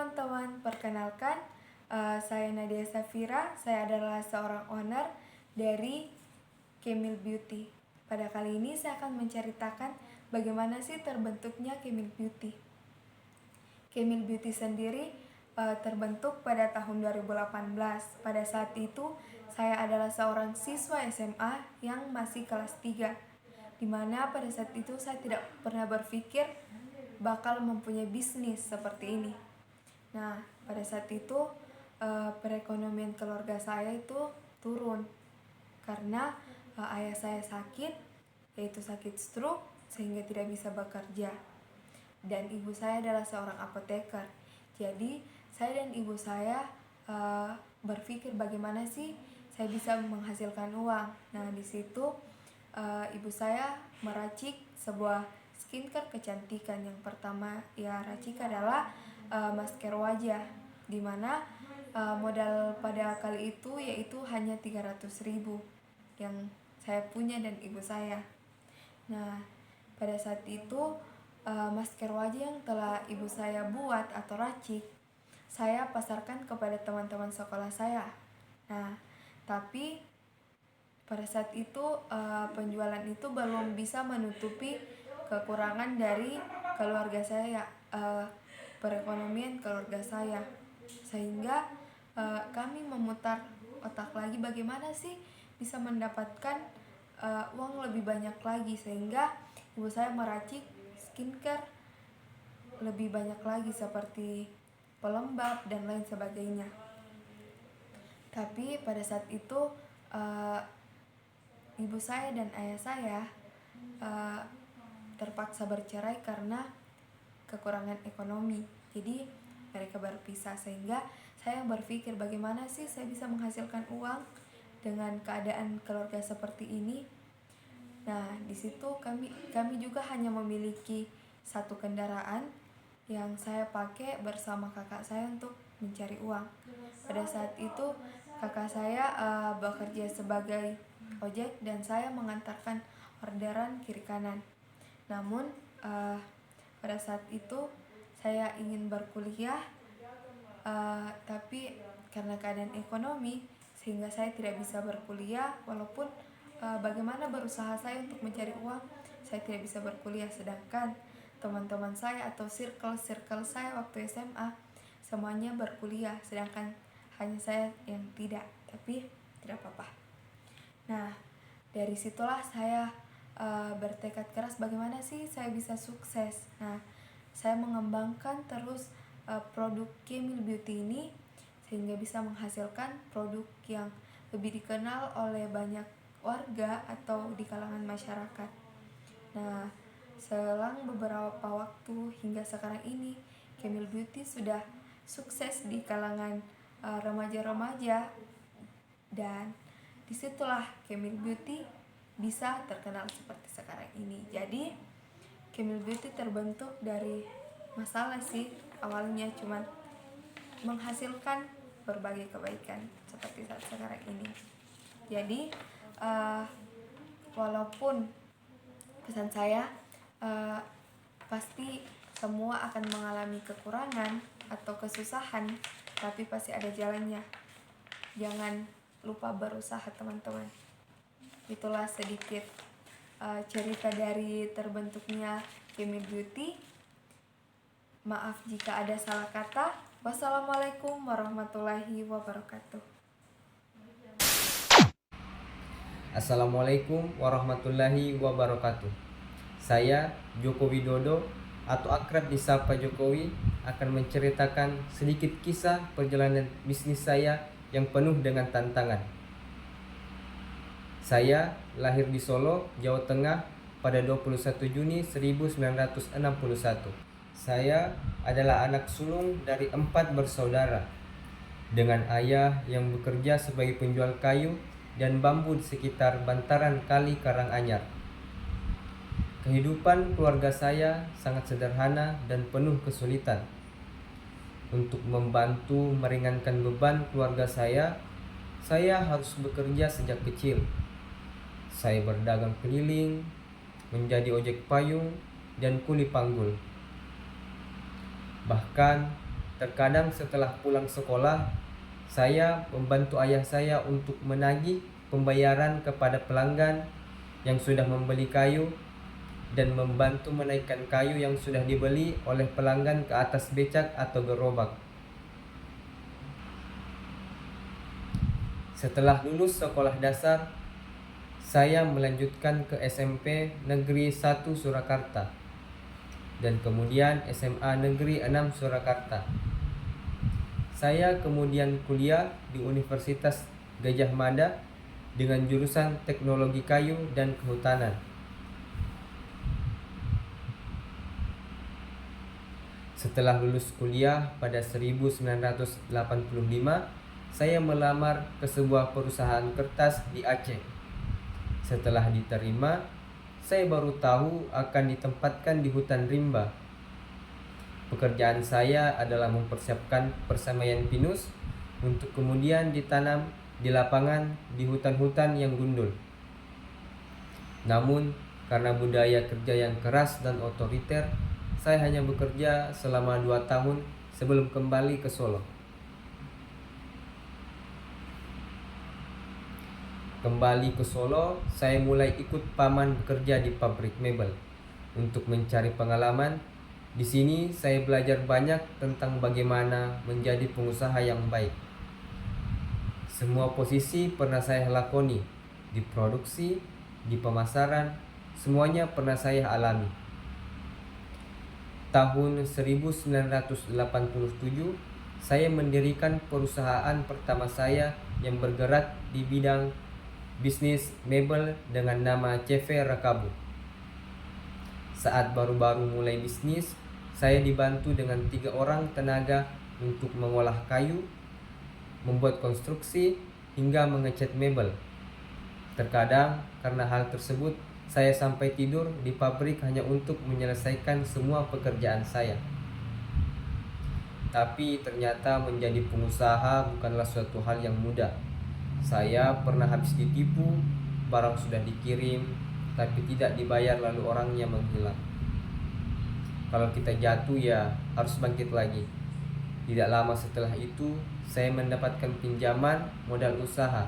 teman-teman, perkenalkan saya Nadia Safira. Saya adalah seorang owner dari Camille Beauty. Pada kali ini saya akan menceritakan bagaimana sih terbentuknya Camille Beauty. Camille Beauty sendiri terbentuk pada tahun 2018. Pada saat itu saya adalah seorang siswa SMA yang masih kelas 3, dimana pada saat itu saya tidak pernah berpikir bakal mempunyai bisnis seperti ini. Nah, pada saat itu perekonomian keluarga saya itu turun karena ayah saya sakit, yaitu sakit stroke, sehingga tidak bisa bekerja. Dan ibu saya adalah seorang apoteker. Jadi saya dan ibu saya berpikir bagaimana sih saya bisa menghasilkan uang. Nah, di situ ibu saya meracik sebuah skincare kecantikan. Yang pertama ia racik adalah masker wajah, dimana modal pada kali itu yaitu hanya 300.000 yang saya punya dan ibu saya. Nah, pada saat itu masker wajah yang telah ibu saya buat atau racik, saya pasarkan kepada teman-teman sekolah saya. Nah, tapi pada saat itu penjualan itu belum bisa menutupi kekurangan dari keluarga saya, perekonomian keluarga saya, sehingga kami memutar otak lagi bagaimana sih bisa mendapatkan uang lebih banyak lagi, sehingga ibu saya meracik skincare lebih banyak lagi seperti pelembab dan lain sebagainya. Tapi pada saat itu ibu saya dan ayah saya terpaksa bercerai karena kekurangan ekonomi. Jadi mereka berpisah, sehingga saya berpikir bagaimana sih saya bisa menghasilkan uang dengan keadaan keluarga seperti ini. Nah, di situ kami juga hanya memiliki satu kendaraan yang saya pakai bersama kakak saya untuk mencari uang. Pada saat itu kakak saya bekerja sebagai ojek dan saya mengantarkan orderan kiri kanan. Namun pada saat itu saya ingin berkuliah, tapi karena keadaan ekonomi sehingga saya tidak bisa berkuliah. Walaupun bagaimana berusaha saya untuk mencari uang, saya tidak bisa berkuliah. Sedangkan teman-teman saya atau circle saya waktu SMA semuanya berkuliah, sedangkan hanya saya yang tidak. Tapi tidak apa-apa. Nah, dari situlah saya bertekad keras bagaimana sih saya bisa sukses. Nah, saya mengembangkan terus produk Camille Beauty ini sehingga bisa menghasilkan produk yang lebih dikenal oleh banyak warga atau di kalangan masyarakat. Nah, selang beberapa waktu hingga sekarang ini Camille Beauty sudah sukses di kalangan remaja-remaja, dan disitulah Camille Beauty bisa terkenal seperti sekarang ini. Jadi Camille Beauty terbentuk dari masalah sih, awalnya cuma menghasilkan berbagai kebaikan seperti saat sekarang ini. Jadi walaupun pesan saya pasti semua akan mengalami kekurangan atau kesusahan, tapi pasti ada jalannya. Jangan lupa berusaha, teman-teman. Itulah sedikit cerita dari terbentuknya Camille Beauty. Maaf jika ada salah kata. Wassalamualaikum warahmatullahi wabarakatuh. Assalamualaikum warahmatullahi wabarakatuh. Saya Joko Widodo atau akrab disapa Jokowi akan menceritakan sedikit kisah perjalanan bisnis saya yang penuh dengan tantangan. Saya lahir di Solo, Jawa Tengah pada 21 Juni 1961. Saya adalah anak sulung dari 4 bersaudara dengan ayah yang bekerja sebagai penjual kayu dan bambu di sekitar bantaran Kali Karanganyar. Kehidupan keluarga saya sangat sederhana dan penuh kesulitan. Untuk membantu meringankan beban keluarga saya harus bekerja sejak kecil. Saya berdagang keliling, menjadi ojek payung, dan kuli panggul. Bahkan terkadang setelah pulang sekolah, saya membantu ayah saya untuk menagih pembayaran kepada pelanggan yang sudah membeli kayu dan membantu menaikkan kayu yang sudah dibeli oleh pelanggan ke atas becak atau gerobak. Setelah lulus sekolah dasar, saya melanjutkan ke SMP Negeri 1 Surakarta dan kemudian SMA Negeri 6 Surakarta. Saya kemudian kuliah di Universitas Gajah Mada dengan jurusan Teknologi Kayu dan Kehutanan. Setelah lulus kuliah pada 1985, saya melamar ke sebuah perusahaan kertas di Aceh. Setelah diterima, saya baru tahu akan ditempatkan di hutan rimba. Pekerjaan saya adalah mempersiapkan persemaian pinus untuk kemudian ditanam di lapangan di hutan-hutan yang gundul. Namun, karena budaya kerja yang keras dan otoriter, saya hanya bekerja selama 2 tahun sebelum kembali ke Solo. Kembali ke Solo, saya mulai ikut paman bekerja di pabrik mebel untuk mencari pengalaman. Di sini saya belajar banyak tentang bagaimana menjadi pengusaha yang baik. Semua posisi pernah saya lakoni, di produksi, di pemasaran, semuanya pernah saya alami. Tahun 1987, saya mendirikan perusahaan pertama saya yang bergerak di bidang bisnis mebel dengan nama CV Rakabu. Saat baru-baru mulai bisnis, saya dibantu dengan 3 orang tenaga untuk mengolah kayu, membuat konstruksi, hingga mengecat mebel. Terkadang karena hal tersebut, saya sampai tidur di pabrik hanya untuk menyelesaikan semua pekerjaan saya. Tapi ternyata menjadi pengusaha bukanlah suatu hal yang mudah. Saya pernah habis ditipu, barang sudah dikirim, tapi tidak dibayar lalu orangnya menghilang. Kalau kita jatuh ya harus bangkit lagi. Tidak lama setelah itu, saya mendapatkan pinjaman modal usaha.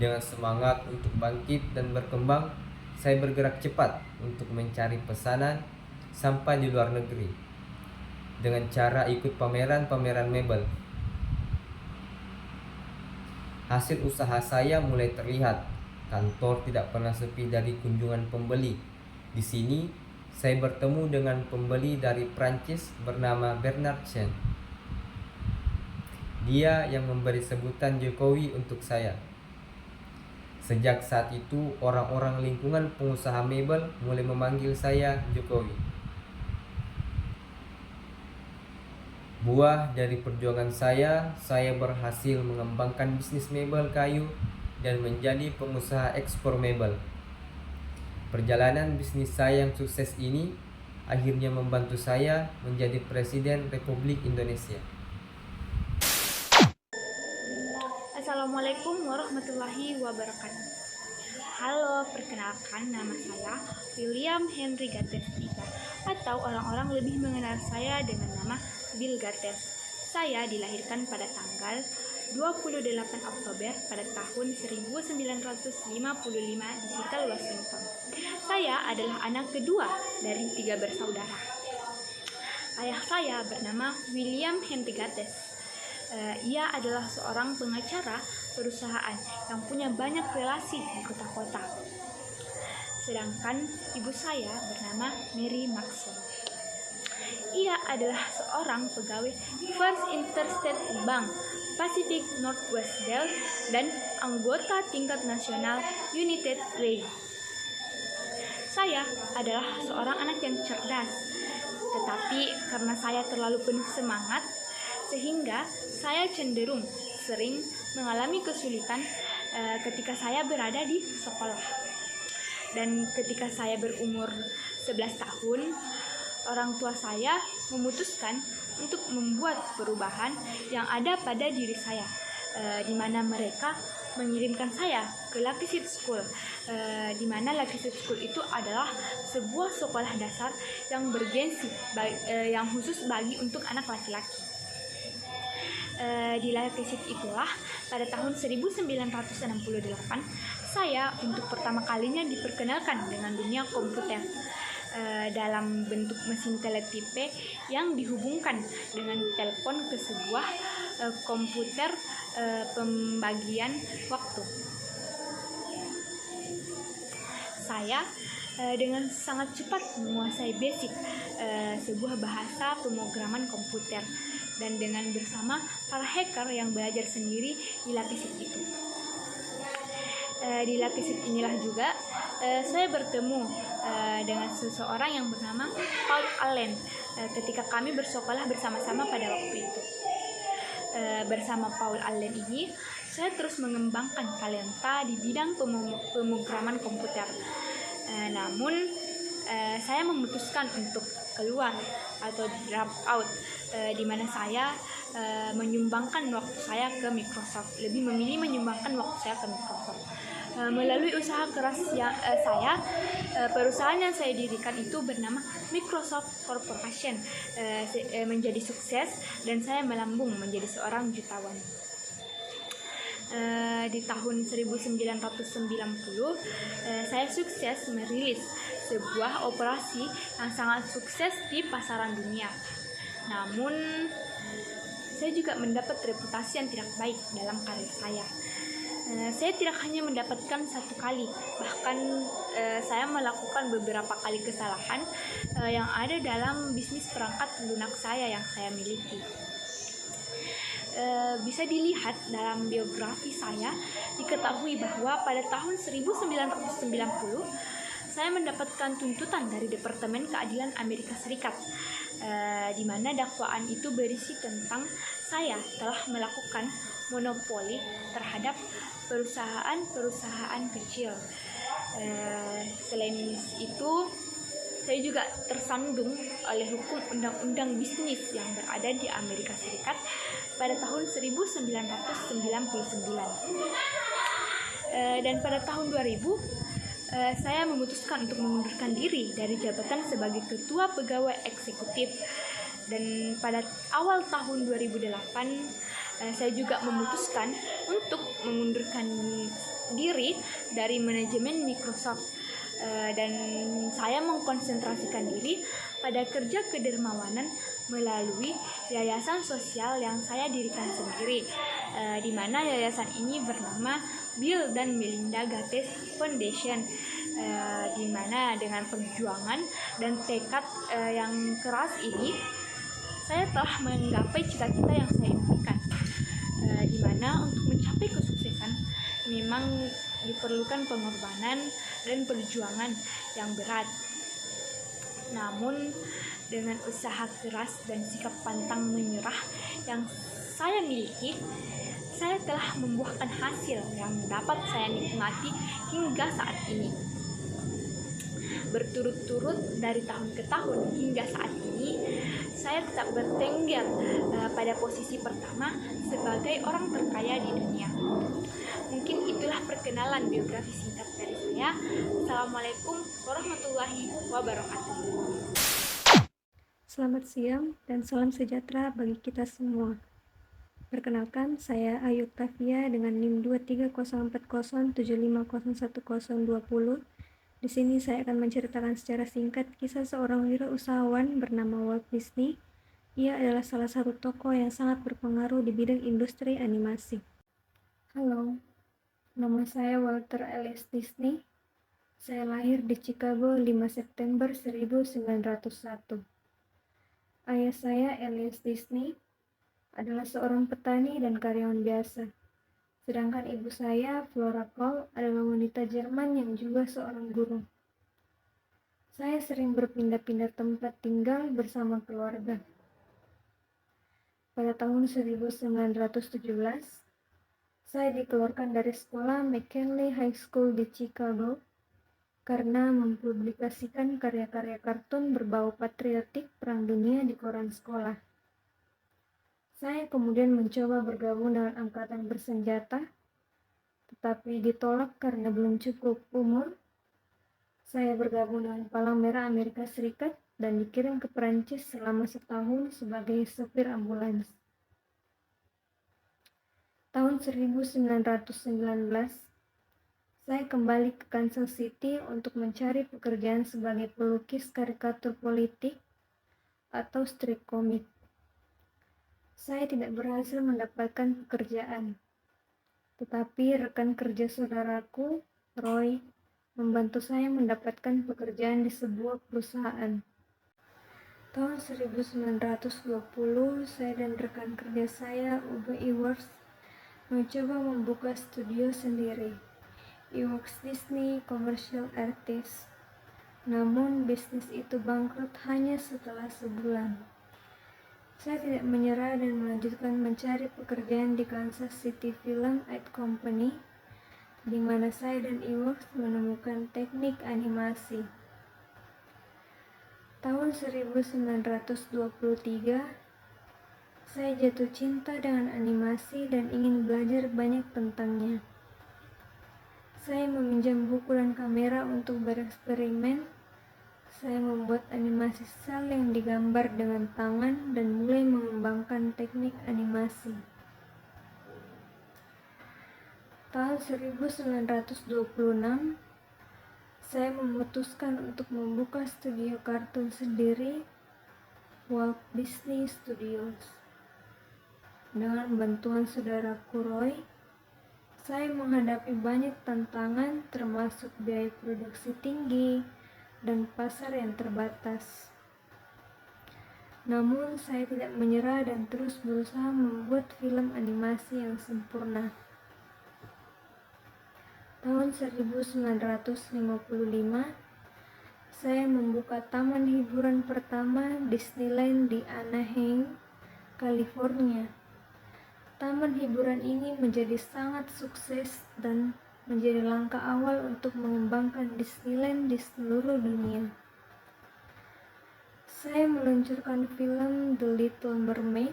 Dengan semangat untuk bangkit dan berkembang, saya bergerak cepat untuk mencari pesanan sampai di luar negeri dengan cara ikut pameran-pameran mebel. Hasil usaha saya mulai terlihat. Kantor tidak pernah sepi dari kunjungan pembeli. Di sini, saya bertemu dengan pembeli dari Prancis bernama Bernard Chen. Dia yang memberi sebutan Jokowi untuk saya. Sejak saat itu, orang-orang lingkungan pengusaha mebel mulai memanggil saya Jokowi. Buah dari perjuangan saya berhasil mengembangkan bisnis mebel kayu dan menjadi pengusaha ekspor mebel. Perjalanan bisnis saya yang sukses ini akhirnya membantu saya menjadi Presiden Republik Indonesia. Assalamualaikum warahmatullahi wabarakatuh. Halo, perkenalkan nama saya William Henry Gates Iga, atau orang-orang lebih mengenal saya dengan nama Bill Gates. Saya dilahirkan pada tanggal 28 Oktober pada tahun 1955 di Seattle, Washington. Saya adalah anak kedua dari 3 bersaudara. Ayah saya bernama William Henry Gates. Ia adalah seorang pengacara perusahaan yang punya banyak relasi di kota-kota. Sedangkan ibu saya bernama Mary Maxwell. Ia adalah seorang pegawai First Interstate Bank, Pacific Northwest Bell, dan anggota tingkat nasional United Way. Saya adalah seorang anak yang cerdas, tetapi karena saya terlalu penuh semangat, sehingga saya cenderung sering mengalami kesulitan ketika saya berada di sekolah. Dan ketika saya berumur 11 tahun, orang tua saya memutuskan untuk membuat perubahan yang ada pada diri saya, di mana mereka mengirimkan saya ke Lucky Seed School, di mana Lucky Seed School itu adalah sebuah sekolah dasar yang bergensi, yang khusus bagi untuk anak laki-laki. Di Leipzig itulah pada tahun 1968 saya untuk pertama kalinya diperkenalkan dengan dunia komputer dalam bentuk mesin teletipe yang dihubungkan dengan telepon ke sebuah komputer pembagian waktu. Saya dengan sangat cepat menguasai basic sebuah bahasa pemrograman komputer dan dengan bersama para hacker yang belajar sendiri di Leipzig itu. Di Leipzig inilah juga saya bertemu dengan seseorang yang bernama Paul Allen ketika kami bersekolah bersama-sama pada waktu itu. Bersama Paul Allen ini saya terus mengembangkan talenta di bidang pemrograman komputer. Namun saya memutuskan untuk keluar atau drop out, di mana saya menyumbangkan waktu saya ke Microsoft, lebih memilih menyumbangkan waktu saya ke Microsoft. Melalui usaha keras saya, perusahaan yang saya dirikan itu bernama Microsoft Corporation menjadi sukses dan saya melambung menjadi seorang jutawan. Di tahun 1990 saya sukses merilis sebuah operasi yang sangat sukses di pasaran dunia. Namun saya juga mendapat reputasi yang tidak baik dalam karir saya. Saya tidak hanya mendapatkan satu kali, bahkan saya melakukan beberapa kali kesalahan yang ada dalam bisnis perangkat lunak saya yang saya miliki. Bisa dilihat dalam biografi saya, diketahui bahwa pada tahun 1990 saya mendapatkan tuntutan dari Departemen Keadilan Amerika Serikat, di mana dakwaan itu berisi tentang saya telah melakukan monopoli terhadap perusahaan-perusahaan kecil. Selain itu, saya juga tersandung oleh hukum undang-undang bisnis yang berada di Amerika Serikat pada tahun 1999. Dan pada tahun 2000, saya memutuskan untuk mengundurkan diri dari jabatan sebagai ketua pegawai eksekutif. Dan pada awal tahun 2008, saya juga memutuskan untuk mengundurkan diri dari manajemen Microsoft, dan saya mengkonsentrasikan diri pada kerja kedermawanan melalui yayasan sosial yang saya dirikan sendiri, di mana yayasan ini bernama Bill dan Melinda Gates Foundation, di mana dengan perjuangan dan tekad yang keras ini saya telah menggapai cita-cita yang saya impikan, di mana untuk mencapai kesuksesan memang diperlukan pengorbanan dan perjuangan yang berat. Namun dengan usaha keras dan sikap pantang menyerah yang saya miliki, saya telah membuahkan hasil yang dapat saya nikmati hingga saat ini. Berturut-turut dari tahun ke tahun hingga saat ini, saya tetap bertengger pada posisi pertama sebagai orang terkaya di dunia. Mungkin itulah perkenalan biografi singkat dari saya. Assalamualaikum warahmatullahi wabarakatuh. Selamat siang dan salam sejahtera bagi kita semua. Perkenalkan, saya Ayu Tafia dengan NIM 23407501020. Di sini saya akan menceritakan secara singkat kisah seorang wirausahawan bernama Walt Disney. Ia adalah salah satu tokoh yang sangat berpengaruh di bidang industri animasi. Halo, nama saya Walter Ellis Disney. Saya lahir di Chicago 5 September 1901. Ayah saya, Elias Disney, adalah seorang petani dan karyawan biasa. Sedangkan ibu saya, Flora Cole, adalah wanita Jerman yang juga seorang guru. Saya sering berpindah-pindah tempat tinggal bersama keluarga. Pada tahun 1917, saya dikeluarkan dari sekolah McKinley High School di Chicago karena mempublikasikan karya-karya kartun berbau patriotik Perang Dunia di koran sekolah. Saya kemudian mencoba bergabung dengan angkatan bersenjata, tetapi ditolak karena belum cukup umur. Saya bergabung dengan Palang Merah Amerika Serikat dan dikirim ke Perancis selama setahun sebagai sopir ambulans. Tahun 1919, saya kembali ke Kansas City untuk mencari pekerjaan sebagai pelukis karikatur politik atau strip komik. Saya tidak berhasil mendapatkan pekerjaan, tetapi rekan kerja saudaraku, Roy, membantu saya mendapatkan pekerjaan di sebuah perusahaan. Tahun 1920, saya dan rekan kerja saya, Uwe Iwerks, mencoba membuka studio sendiri, Iwerks Disney Commercial Artists. Namun bisnis itu bangkrut hanya setelah sebulan. Saya tidak menyerah dan melanjutkan mencari pekerjaan di Kansas City Film Art Company, di mana saya dan Iwerks menemukan teknik animasi. Tahun 1923, saya jatuh cinta dengan animasi dan ingin belajar banyak tentangnya. Saya meminjam buku dan kamera untuk bereksperimen. Saya membuat animasi sel yang digambar dengan tangan dan mulai mengembangkan teknik animasi. Tahun 1926, saya memutuskan untuk membuka studio kartun sendiri, Walt Disney Studios. Dengan bantuan saudaraku Roy, saya menghadapi banyak tantangan termasuk biaya produksi tinggi dan pasar yang terbatas. Namun saya tidak menyerah dan terus berusaha membuat film animasi yang sempurna. Tahun 1955, saya membuka taman hiburan pertama Disneyland di Anaheim, California. Taman hiburan ini menjadi sangat sukses dan menjadi langkah awal untuk mengembangkan Disneyland di seluruh dunia. Saya meluncurkan film The Little Mermaid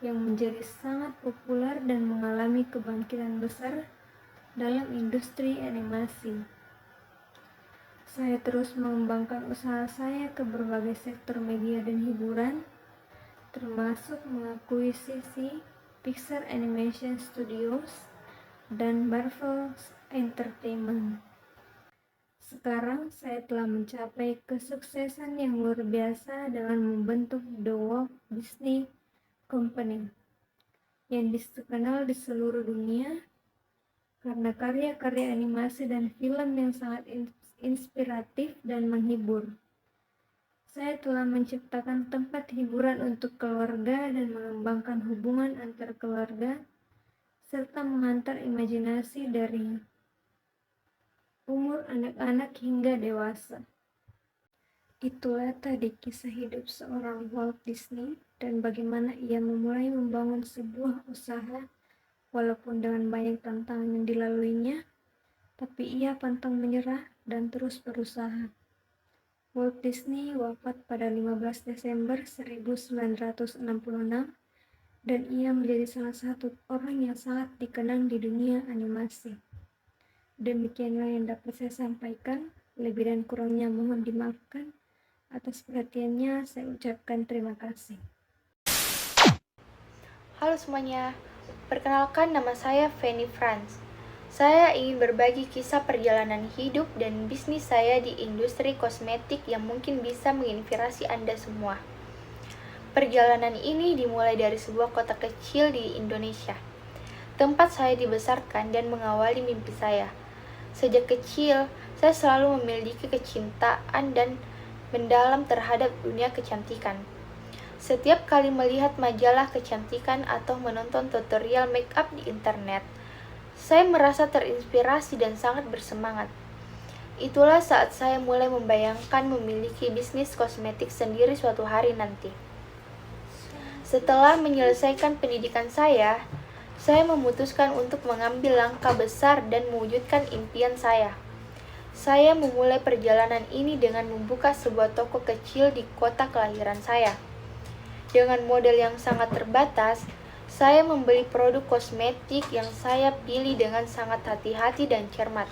yang menjadi sangat populer dan mengalami kebangkitan besar dalam industri animasi. Saya terus mengembangkan usaha saya ke berbagai sektor media dan hiburan, termasuk mengakuisisi Pixar Animation Studios dan Marvel Entertainment. Sekarang saya telah mencapai kesuksesan yang luar biasa dengan membentuk The Walt Disney Company yang dikenal di seluruh dunia karena karya-karya animasi dan film yang sangat inspiratif dan menghibur. Saya telah menciptakan tempat hiburan untuk keluarga dan mengembangkan hubungan antar keluarga, serta menghantar imajinasi dari umur anak-anak hingga dewasa. Itulah tadi kisah hidup seorang Walt Disney dan bagaimana ia memulai membangun sebuah usaha walaupun dengan banyak tantangan yang dilaluinya, tapi ia pantang menyerah dan terus berusaha. Walt Disney wafat pada 15 Desember 1966 dan ia menjadi salah satu orang yang sangat dikenang di dunia animasi. Demikianlah yang dapat saya sampaikan. Lebih dan kurangnya mohon dimaafkan. Atas perhatiannya saya ucapkan terima kasih. Halo semuanya, perkenalkan nama saya Fanny Franz. Saya ingin berbagi kisah perjalanan hidup dan bisnis saya di industri kosmetik yang mungkin bisa menginspirasi Anda semua. Perjalanan ini dimulai dari sebuah kota kecil di Indonesia, tempat saya dibesarkan dan mengawali mimpi saya. Sejak kecil, saya selalu memiliki kecintaan dan mendalam terhadap dunia kecantikan. Setiap kali melihat majalah kecantikan atau menonton tutorial make up di internet, saya merasa terinspirasi dan sangat bersemangat. Itulah saat saya mulai membayangkan memiliki bisnis kosmetik sendiri suatu hari nanti. Setelah menyelesaikan pendidikan saya memutuskan untuk mengambil langkah besar dan mewujudkan impian saya. Saya memulai perjalanan ini dengan membuka sebuah toko kecil di kota kelahiran saya. Dengan modal yang sangat terbatas, saya membeli produk kosmetik yang saya pilih dengan sangat hati-hati dan cermat.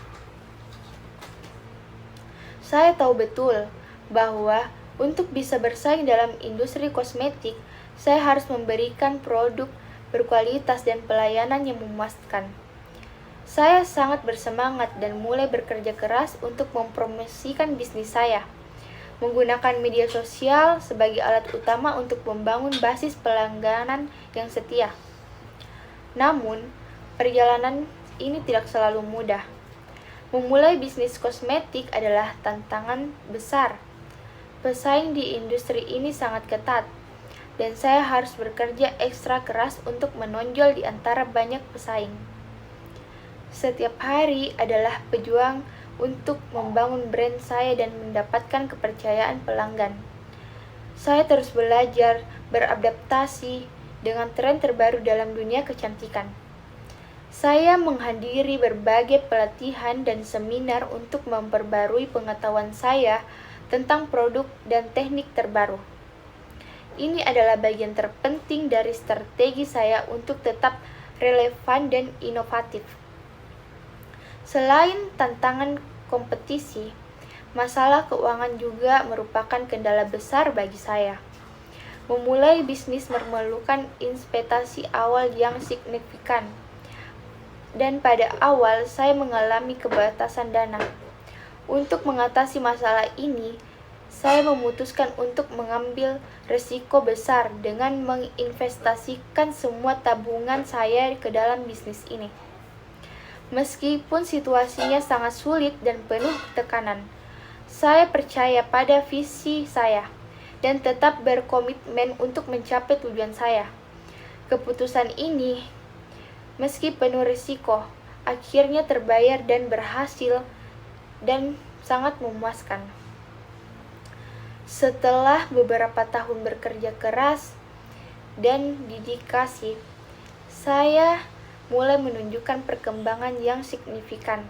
Saya tahu betul bahwa untuk bisa bersaing dalam industri kosmetik, saya harus memberikan produk berkualitas, dan pelayanan yang memuaskan. Saya sangat bersemangat dan mulai bekerja keras untuk mempromosikan bisnis saya, menggunakan media sosial sebagai alat utama untuk membangun basis pelangganan yang setia. Namun, perjalanan ini tidak selalu mudah. Memulai bisnis kosmetik adalah tantangan besar. Pesaing di industri ini sangat ketat, dan saya harus bekerja ekstra keras untuk menonjol di antara banyak pesaing. Setiap hari adalah pejuang untuk membangun brand saya dan mendapatkan kepercayaan pelanggan. Saya terus belajar beradaptasi dengan tren terbaru dalam dunia kecantikan. Saya menghadiri berbagai pelatihan dan seminar untuk memperbarui pengetahuan saya tentang produk dan teknik terbaru. Ini adalah bagian terpenting dari strategi saya untuk tetap relevan dan inovatif. Selain tantangan kompetisi, masalah keuangan juga merupakan kendala besar bagi saya. Memulai bisnis memerlukan investasi awal yang signifikan, dan pada awal saya mengalami keterbatasan dana. Untuk mengatasi masalah ini, saya memutuskan untuk mengambil risiko besar dengan menginvestasikan semua tabungan saya ke dalam bisnis ini. Meskipun situasinya sangat sulit dan penuh tekanan, saya percaya pada visi saya dan tetap berkomitmen untuk mencapai tujuan saya. Keputusan ini, meski penuh risiko, akhirnya terbayar dan berhasil dan sangat memuaskan. Setelah beberapa tahun bekerja keras dan dedikasi, saya mulai menunjukkan perkembangan yang signifikan.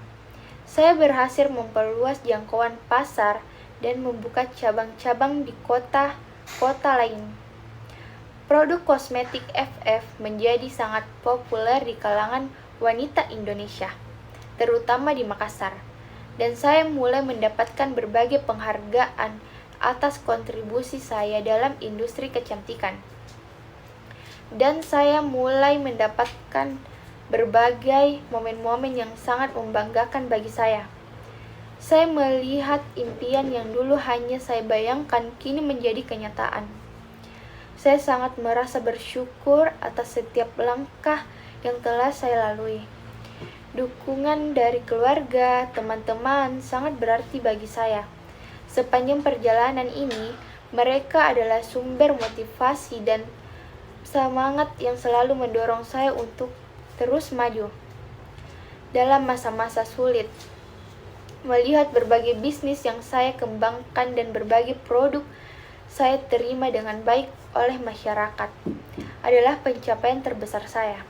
Saya berhasil memperluas jangkauan pasar dan membuka cabang-cabang di kota-kota lain. Produk kosmetik FF menjadi sangat populer di kalangan wanita Indonesia, terutama di Makassar, dan saya mulai mendapatkan berbagai penghargaan atas kontribusi saya dalam industri kecantikan. Dan saya mulai mendapatkan berbagai momen-momen yang sangat membanggakan bagi saya. Saya melihat impian yang dulu hanya saya bayangkan kini menjadi kenyataan. Saya sangat merasa bersyukur atas setiap langkah yang telah saya lalui. Dukungan dari keluarga, teman-teman sangat berarti bagi saya. Sepanjang perjalanan ini, mereka adalah sumber motivasi dan semangat yang selalu mendorong saya untuk terus maju. Dalam masa-masa sulit, melihat berbagai bisnis yang saya kembangkan dan berbagai produk saya terima dengan baik oleh masyarakat adalah pencapaian terbesar saya.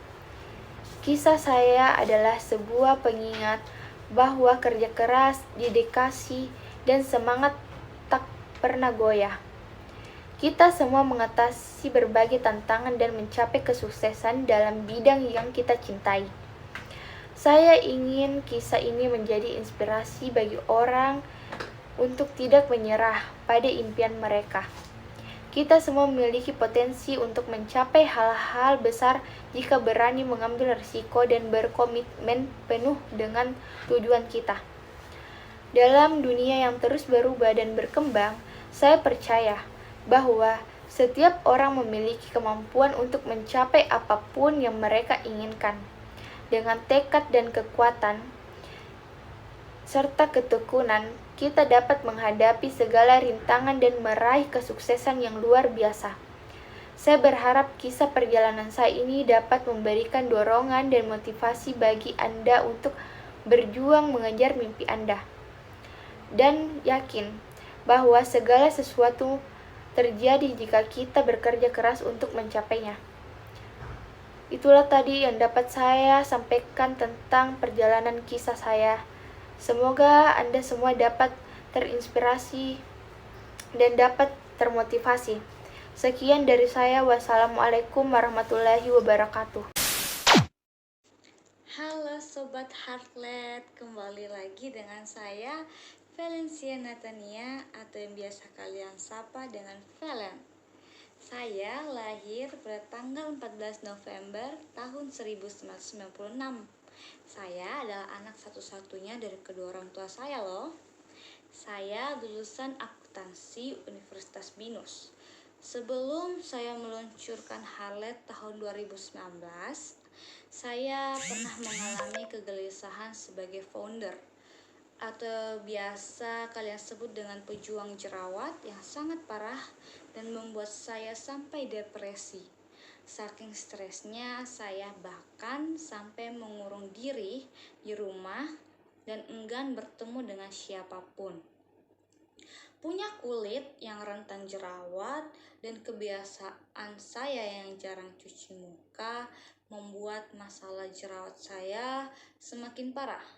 Kisah saya adalah sebuah pengingat bahwa kerja keras, dedikasi, dan semangat tak pernah goyah. Kita semua mengatasi berbagai tantangan dan mencapai kesuksesan dalam bidang yang kita cintai. Saya ingin kisah ini menjadi inspirasi bagi orang untuk tidak menyerah pada impian mereka. Kita semua memiliki potensi untuk mencapai hal-hal besar jika berani mengambil risiko dan berkomitmen penuh dengan tujuan kita. Dalam dunia yang terus berubah dan berkembang, saya percaya bahwa setiap orang memiliki kemampuan untuk mencapai apapun yang mereka inginkan. Dengan tekad dan kekuatan, serta ketekunan, kita dapat menghadapi segala rintangan dan meraih kesuksesan yang luar biasa. Saya berharap kisah perjalanan saya ini dapat memberikan dorongan dan motivasi bagi Anda untuk berjuang mengejar mimpi Anda. Dan yakin bahwa segala sesuatu terjadi jika kita bekerja keras untuk mencapainya. Itulah tadi yang dapat saya sampaikan tentang perjalanan kisah saya. Semoga Anda semua dapat terinspirasi dan dapat termotivasi. Sekian dari saya. Wassalamualaikum warahmatullahi wabarakatuh. Halo Sobat Heartlet, kembali lagi dengan saya Valencia Natania atau yang biasa kalian sapa dengan Valen. Saya lahir pada tanggal 14 November tahun 1996. Saya adalah anak satu-satunya dari kedua orang tua saya loh. Saya lulusan akuntansi Universitas Binus. Sebelum saya meluncurkan Harlet tahun 2019, saya pernah mengalami kegelisahan sebagai founder, atau biasa kalian sebut dengan pejuang jerawat, yang sangat parah dan membuat saya sampai depresi. Saking stresnya, saya bahkan sampai mengurung diri di rumah dan enggan bertemu dengan siapapun. Punya kulit yang rentan jerawat dan kebiasaan saya yang jarang cuci muka membuat masalah jerawat saya semakin parah.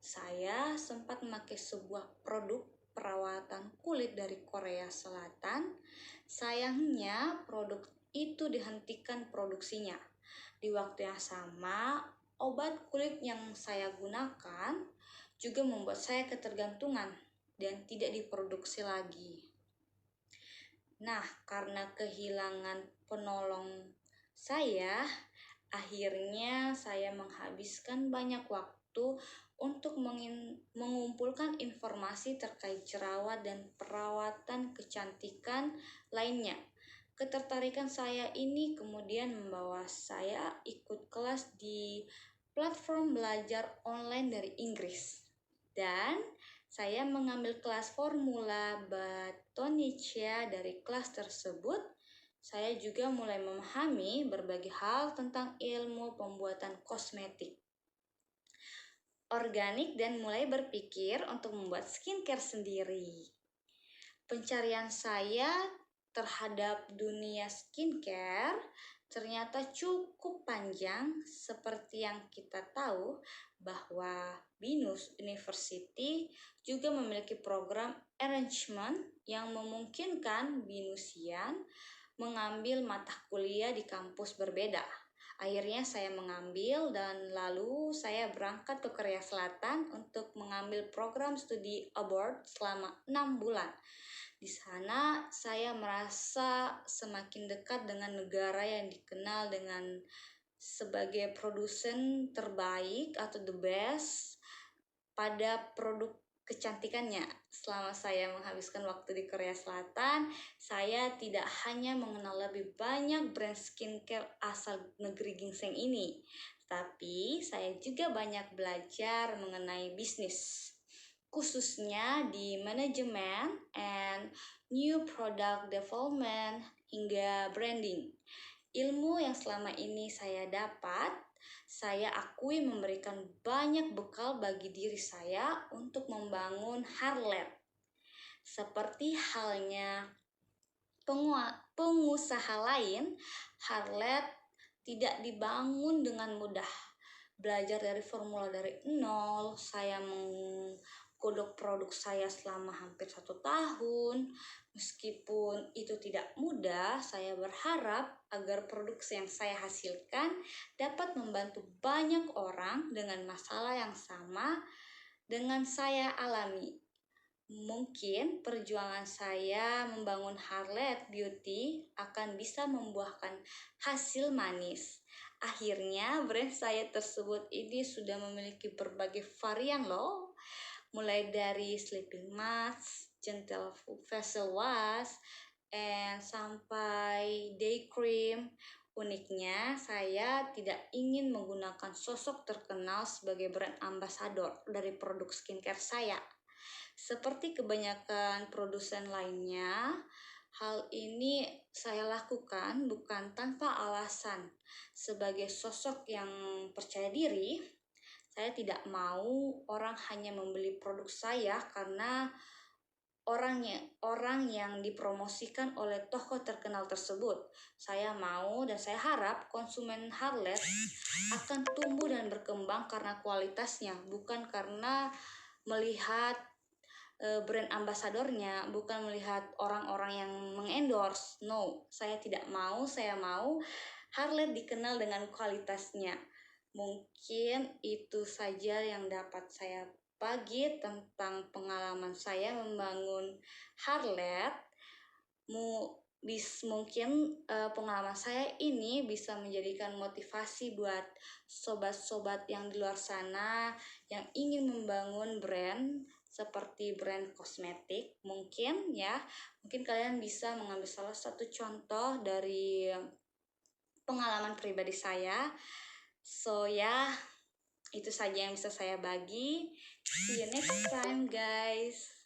Saya sempat memakai sebuah produk perawatan kulit dari Korea Selatan. Sayangnya produk itu dihentikan produksinya. Di waktu yang sama, obat kulit yang saya gunakan juga membuat saya ketergantungan dan tidak diproduksi lagi. Nah, karena kehilangan penolong saya, akhirnya saya menghabiskan banyak waktu untuk mengumpulkan informasi terkait jerawat dan perawatan kecantikan lainnya. Ketertarikan saya ini kemudian membawa saya ikut kelas di platform belajar online dari Inggris. Dan saya mengambil kelas formula batonica. Dari kelas tersebut, saya juga mulai memahami berbagai hal tentang ilmu pembuatan kosmetik organik dan mulai berpikir untuk membuat skincare sendiri. Pencarian saya terhadap dunia skincare ternyata cukup panjang. Seperti yang kita tahu bahwa Binus University juga memiliki program arrangement yang memungkinkan Binusian mengambil mata kuliah di kampus berbeda. Akhirnya saya mengambil dan lalu saya berangkat ke Korea Selatan untuk mengambil program studi abroad selama 6 bulan. Di sana saya merasa semakin dekat dengan negara yang dikenal dengan sebagai produsen terbaik atau the best pada produk kecantikannya. Selama saya menghabiskan waktu di Korea Selatan, saya tidak hanya mengenal lebih banyak brand skincare asal negeri ginseng ini, tapi saya juga banyak belajar mengenai bisnis, khususnya di manajemen and new product development hingga branding. Ilmu yang selama ini saya dapat, saya akui memberikan banyak bekal bagi diri saya untuk membangun Harlet. Seperti halnya pengusaha lain, Harlet tidak dibangun dengan mudah. Belajar dari formula dari nol, saya menggodok produk saya selama hampir 1 tahun. Meskipun itu tidak mudah, saya berharap agar produksi yang saya hasilkan dapat membantu banyak orang dengan masalah yang sama dengan saya alami. Mungkin perjuangan saya membangun Harlet Beauty akan bisa membuahkan hasil manis. Akhirnya brand saya tersebut ini sudah memiliki berbagai varian loh. Mulai dari sleeping mask, gentle facial wash, sampai day cream. Uniknya, saya tidak ingin menggunakan sosok terkenal sebagai brand ambassador dari produk skincare saya. Seperti kebanyakan produsen lainnya, hal ini saya lakukan bukan tanpa alasan. Sebagai sosok yang percaya diri, saya tidak mau orang hanya membeli produk saya karena orang yang dipromosikan oleh tokoh terkenal tersebut. Saya mau dan saya harap konsumen Harlet akan tumbuh dan berkembang karena kualitasnya, bukan karena melihat brand ambasadornya, bukan melihat orang-orang yang mengendorse. No, saya tidak mau. Saya mau Harlet dikenal dengan kualitasnya. Mungkin itu saja yang dapat saya bagi tentang pengalaman saya membangun Harlet. mungkin pengalaman saya ini bisa menjadikan motivasi buat sobat-sobat yang di luar sana yang ingin membangun brand seperti brand kosmetik. Mungkin kalian bisa mengambil salah satu contoh dari pengalaman pribadi saya. So itu saja yang bisa saya bagi. See you next time guys.